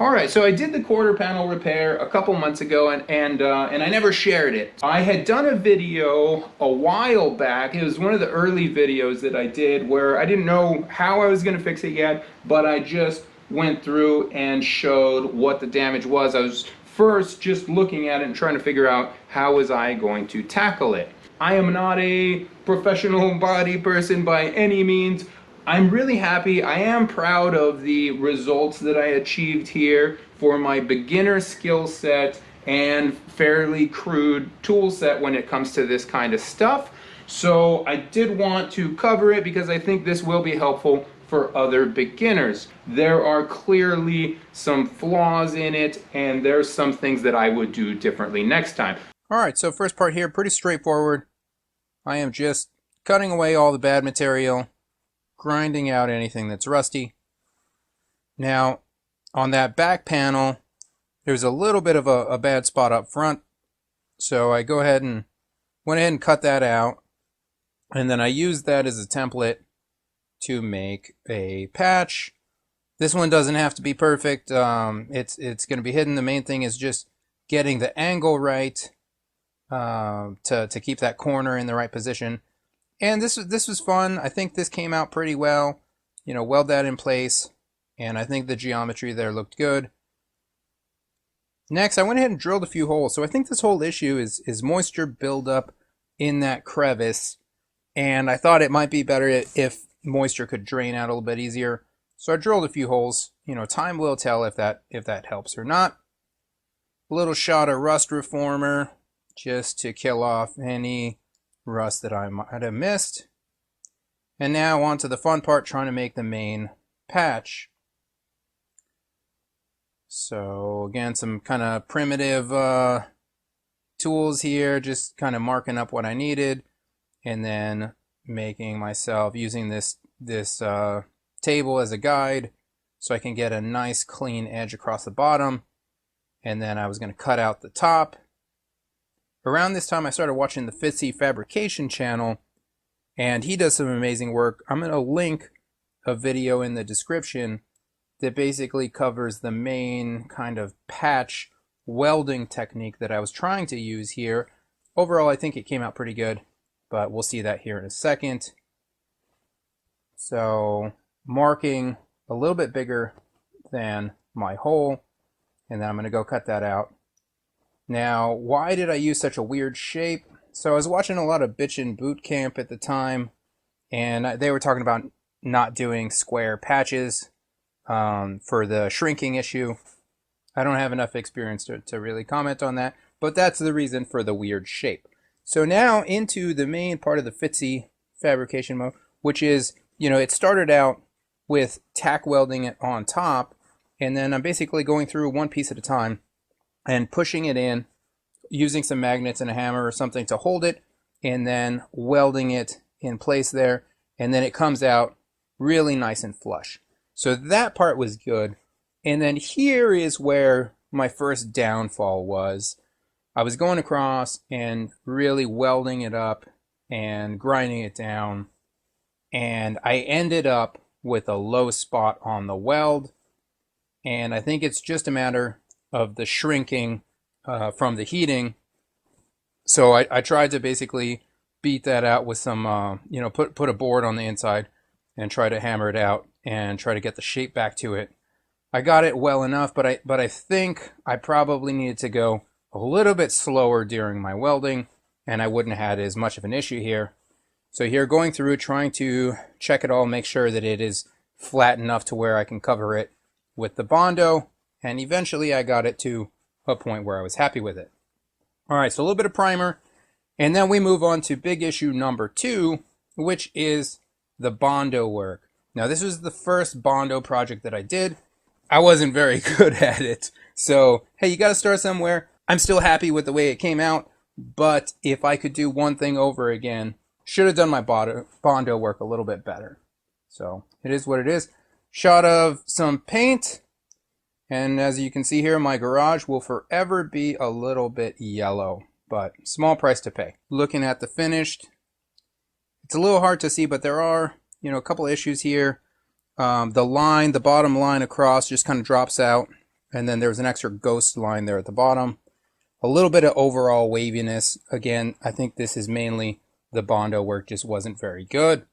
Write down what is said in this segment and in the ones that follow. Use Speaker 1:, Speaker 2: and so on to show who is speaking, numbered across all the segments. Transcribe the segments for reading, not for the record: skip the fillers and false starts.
Speaker 1: All right, so I did the quarter panel repair a couple months ago, and I never shared it. I had done a video a while back. It was one of the early videos that I did where I didn't know how I was going to fix it yet, but I just went through and showed what the damage was. I was first just looking at it and trying to figure out how was I going to tackle it. I am not a professional body person by any means. I'm really happy. I am proud of the results that I achieved here for my beginner skill set and fairly crude tool set when it comes to this kind of stuff. So I did want to cover it because I think this will be helpful for other beginners. There are clearly some flaws in it, and there's some things that I would do differently next time.
Speaker 2: Alright, so first part here, pretty straightforward. I am just cutting away all the bad material, grinding out anything that's rusty. Now, on that back panel, there's a little bit of a bad spot up front, so I went ahead and cut that out, and then I used that as a template to make a patch. This one doesn't have to be perfect. It's going to be hidden. The main thing is just getting the angle right to keep that corner in the right position. And this was fun. I think this came out pretty well. You know, weld that in place, and I think the geometry there looked good. Next, I went ahead and drilled a few holes. So I think this whole issue is moisture buildup in that crevice, and I thought it might be better if moisture could drain out a little bit easier. So I drilled a few holes. You know, time will tell if that helps or not. A little shot of rust reformer just to kill off any rust that I might have missed. And now on to the fun part, trying to make the main patch. So again, some kind of primitive tools here, just kind of marking up what I needed, and then making myself using this table as a guide so I can get a nice clean edge across the bottom. And then I was going to cut out the top. Around this time I started watching the Fitzee Fabrication channel, and he does some amazing work. I'm going to link a video in the description that basically covers the main kind of patch welding technique that I was trying to use here. Overall, I think it came out pretty good, but we'll see that here in a second. So marking a little bit bigger than my hole, and then I'm going to go cut that out. Now, why did I use such a weird shape? So I was watching a lot of Bitchin' Boot Camp at the time, and they were talking about not doing square patches for the shrinking issue. I don't have enough experience to really comment on that, but that's the reason for the weird shape. So now into the main part of the Fitzee fabrication mode, which is, you know, it started out with tack welding it on top, and then I'm basically going through one piece at a time and pushing it in, using some magnets and a hammer or something to hold it, and then welding it in place there, and then it comes out really nice and flush. So that part was good. And then here is where my first downfall was. I was going across and really welding it up and grinding it down, and I ended up with a low spot on the weld, and I think it's just a matter of the shrinking from the heating. So I tried to basically beat that out with some, you know, put a board on the inside and try to hammer it out and try to get the shape back to it. I got it well enough, but I think I probably needed to go a little bit slower during my welding, and I wouldn't have had as much of an issue here. So here, going through, trying to check it all, make sure that it is flat enough to where I can cover it with the Bondo, and eventually I got it to a point where I was happy with it. All right, so a little bit of primer, and then we move on to big issue number 2, which is the Bondo work. Now, this was the first Bondo project that I did. I wasn't very good at it, so hey, you got to start somewhere. I'm still happy with the way it came out, but if I could do one thing over again, should have done my Bondo work a little bit better. So it is what it is. Shot of some paint, and as you can see here, my garage will forever be a little bit yellow, but small price to pay. Looking at the finished, it's a little hard to see, but there are, you know, a couple issues here. The bottom line across just kind of drops out. And then there was an extra ghost line there at the bottom. A little bit of overall waviness. Again, I think this is mainly the Bondo work just wasn't very good.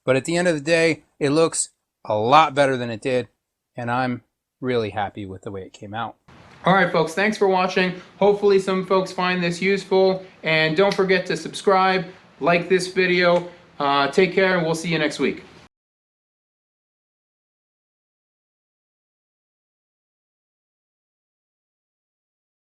Speaker 2: But at the end of the day, it looks a lot better than it did, and I'm really happy with the way it came out.
Speaker 1: All right, folks, thanks for watching. Hopefully some folks find this useful, and don't forget to subscribe, like this video. Take care, and we'll see you next week.